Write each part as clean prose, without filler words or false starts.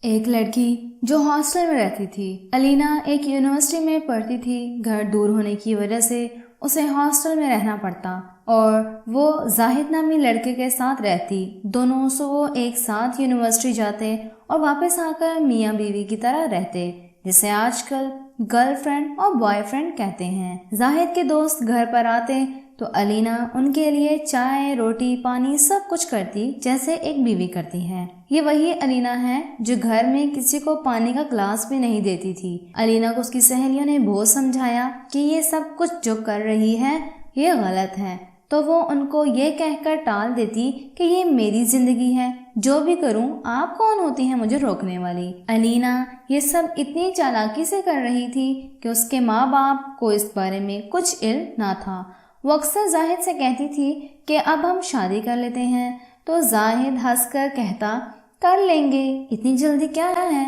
ایک لڑکی جو ہاسٹل میں رہتی تھی۔ الینا ایک یونیورسٹی میں پڑھتی تھی۔ گھر دور ہونے کی وجہ سے اسے ہاسٹل میں رہنا پڑتا اور وہ زاہد نامی لڑکے کے ساتھ رہتی۔ دونوں صبح ایک ساتھ یونیورسٹی جاتے اور واپس آ کر میاں بیوی کی طرح رہتے، جسے آج کل گرل فرینڈ اور بوائے فرینڈ کہتے ہیں۔ زاہد کے دوست گھر پر آتے تو الینا ان کے لیے چائے، روٹی، پانی سب کچھ کرتی جیسے ایک بیوی کرتی ہے۔ یہ وہی الینا ہے جو گھر میں کسی کو پانی کا گلاس بھی نہیں دیتی تھی۔ الینا کو اس کی سہیلیوں نے بہت سمجھایا کہ یہ سب کچھ جو کر رہی ہے یہ غلط ہے، تو وہ ان کو یہ کہہ کر ٹال دیتی کہ یہ میری زندگی ہے، جو بھی کروں آپ کون ہوتی ہیں مجھے روکنے والی۔ الینا یہ سب اتنی چالاکی سے کر رہی تھی کہ اس کے ماں باپ کو اس بارے میں کچھ علم نہ تھا۔ وہ اکثر زاہد سے کہتی تھی کہ اب ہم شادی کر لیتے ہیں، تو زاہد ہنس کر کہتا کر لیں گے، اتنی جلدی کیا ہے۔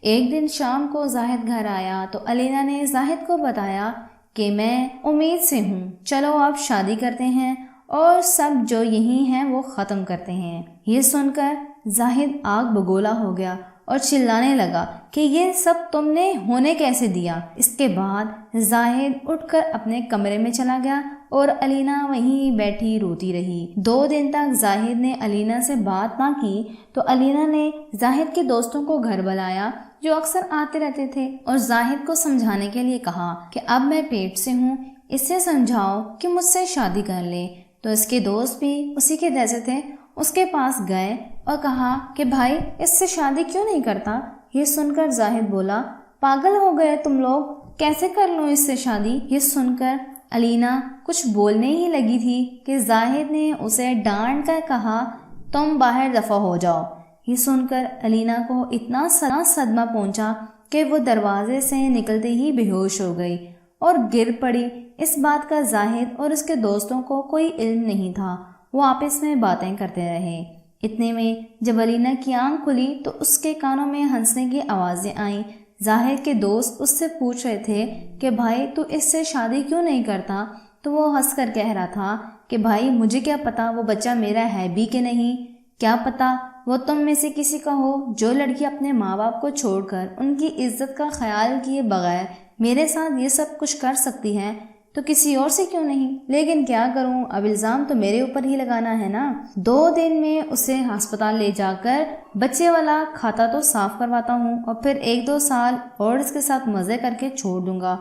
ایک دن شام کو زاہد گھر آیا تو الینا نے زاہد کو بتایا کہ میں امید سے ہوں، چلو اب شادی کرتے ہیں اور سب جو یہی ہیں وہ ختم کرتے ہیں۔ یہ سن کر زاہد آگ بگولا ہو گیا اور چلانے لگا کہ یہ سب تم نے ہونے کیسے دیا۔ اس کے بعد زاہد اٹھ کر اپنے کمرے میں چلا گیا اور الینا وہیں بیٹھی روتی رہی۔ 2 دن تک زاہد نے الینا سے بات نہ کی تو الینا نے زاہد کے دوستوں کو گھر بلایا جو اکثر آتے رہتے تھے اور زاہد کو سمجھانے کے لیے کہا کہ اب میں پیٹ سے ہوں، اسے سمجھاؤ کہ مجھ سے شادی کر لے۔ تو اس کے دوست بھی اسی کے جیسے تھے، اس کے پاس گئے اور کہا کہ بھائی اس سے شادی کیوں نہیں کرتا۔ یہ سن کر زاہد بولا پاگل ہو گئے تم لوگ، کیسے کر لوں اس سے شادی۔ یہ سن کر الینا کچھ بولنے ہی لگی تھی کہ زاہد نے اسے ڈانٹ کر کہا تم باہر دفع ہو جاؤ۔ یہ سن کر الینا کو اتنا صدمہ پہنچا کہ وہ دروازے سے نکلتے ہی بے ہوش ہو گئی اور گر پڑی۔ اس بات کا زاہد اور اس کے دوستوں کو کوئی علم نہیں تھا، وہ آپس میں باتیں کرتے رہے۔ اتنے میں جب الینا کی آنکھ کھلی تو اس کے کانوں میں ہنسنے کی آوازیں آئیں۔ زاہد کے دوست اس سے پوچھ رہے تھے کہ بھائی تو اس سے شادی کیوں نہیں کرتا، تو وہ ہنس کر کہہ رہا تھا کہ بھائی مجھے کیا پتا وہ بچہ میرا ہے بھی کہ نہیں، کیا پتا وہ تم میں سے کسی کا ہو۔ جو لڑکی اپنے ماں باپ کو چھوڑ کر ان کی عزت کا خیال کیے بغیر میرے ساتھ یہ سب کچھ کر سکتی ہے تو کسی اور سے کیوں نہیں، لیکن کیا کروں، اب الزام تو میرے اوپر ہی لگانا ہے نا۔ 2 دن میں اسے ہسپتال لے جا کر بچے والا کھاتا تو صاف کرواتا ہوں اور پھر 1-2 سال اور اس کے ساتھ مزے کر کے چھوڑ دوں گا،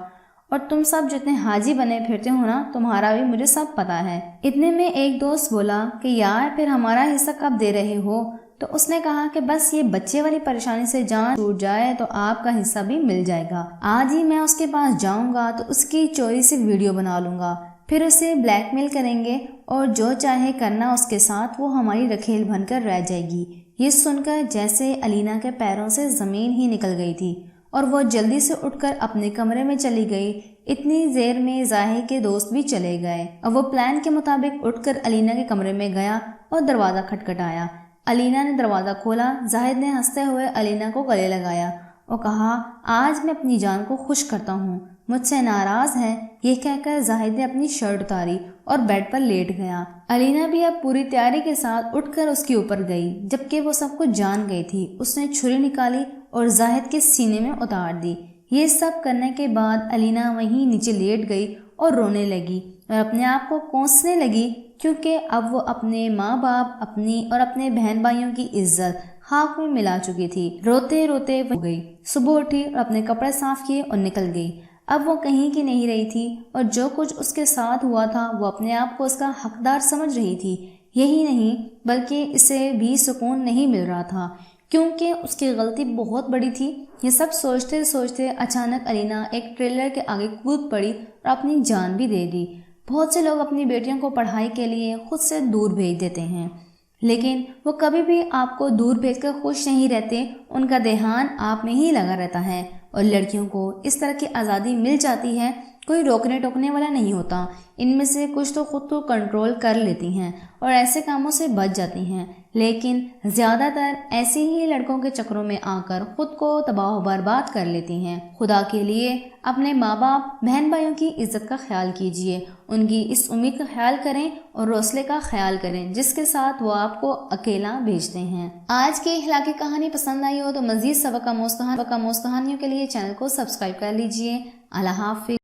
اور تم سب جتنے حاجی بنے پھرتے ہو نا، تمہارا بھی مجھے سب پتا ہے۔ اتنے میں ایک دوست بولا کہ یار پھر ہمارا حصہ کب دے رہے ہو، تو اس نے کہا کہ بس یہ بچے والی پریشانی سے جان چھوٹ جائے تو آپ کا حصہ بھی مل جائے گا۔ آج ہی میں اس کے پاس جاؤں گا تو اس کی چوری سے ویڈیو بنا لوں گا، پھر اسے بلیک میل کریں گے اور جو چاہے کرنا اس کے ساتھ، وہ ہماری رکھیل بن کر رہ جائے گی۔ یہ سن کر جیسے الینا کے پیروں سے زمین ہی نکل گئی تھی اور وہ جلدی سے اٹھ کر اپنے کمرے میں چلی گئی۔ اتنی دیر میں زاہد کے دوست بھی چلے گئے اور وہ پلان کے مطابق اٹھ کر الینا کے کمرے میں گیا اور دروازہ کھٹکھٹایا۔ الینا نے دروازہ کھولا۔ زاہد نے ہنستے ہوئے الینا کو گلے لگایا اور کہا آج میں اپنی جان کو خوش کرتا ہوں، مجھ سے ناراض ہے۔ یہ کہہ کر زاہد نے اپنی شرٹ اتاری اور بیڈ پر لیٹ گیا۔ الینا بھی اب پوری تیاری کے ساتھ اٹھ کر اس کے اوپر گئی، جبکہ وہ سب کچھ جان گئی تھی۔ اس نے چھری نکالی اور زاہد کے سینے میں اتار دی۔ یہ سب کرنے کے بعد الینا وہیں نیچے لیٹ گئی اور رونے لگی اور اپنے آپ کو کوسنے لگی، کیونکہ اب وہ اپنے ماں باپ، اپنی اور اپنے بہن بھائیوں کی عزت خاک میں ملا چکی تھی۔ روتے روتے وہ گئی، صبح اٹھی اور اپنے کپڑے صاف کیے اور نکل گئی۔ اب وہ کہیں کی نہیں رہی تھی اور جو کچھ اس کے ساتھ ہوا تھا وہ اپنے آپ کو اس کا حقدار سمجھ رہی تھی۔ یہی نہیں بلکہ اسے بھی سکون نہیں مل رہا تھا، کیونکہ اس کی غلطی بہت بڑی تھی۔ یہ سب سوچتے سوچتے اچانک الینا ایک ٹریلر کے آگے کود پڑی اور اپنی جان بھی دے دی۔ بہت سے لوگ اپنی بیٹیوں کو پڑھائی کے لیے خود سے دور بھیج دیتے ہیں، لیکن وہ کبھی بھی آپ کو دور بھیج کر خوش نہیں رہتے، ان کا دھیان آپ میں ہی لگا رہتا ہے۔ اور لڑکیوں کو اس طرح کی آزادی مل جاتی ہے، کوئی روکنے ٹوکنے والا نہیں ہوتا۔ ان میں سے کچھ تو خود کو کنٹرول کر لیتی ہیں اور ایسے کاموں سے بچ جاتی ہیں، لیکن زیادہ تر ایسی ہی لڑکوں کے چکروں میں آ کر خود کو تباہ و برباد کر لیتی ہیں۔ خدا کے لیے اپنے ماں باپ، بہن بھائیوں کی عزت کا خیال کیجیے، ان کی اس امید کا خیال کریں اور حوصلے کا خیال کریں جس کے ساتھ وہ آپ کو اکیلا بھیجتے ہیں۔ آج کی اخلاقی کہانی پسند آئی ہو تو مزید سبق آموز کہانیوں کے لیے چینل کو سبسکرائب کر لیجیے۔ اللہ حافظ۔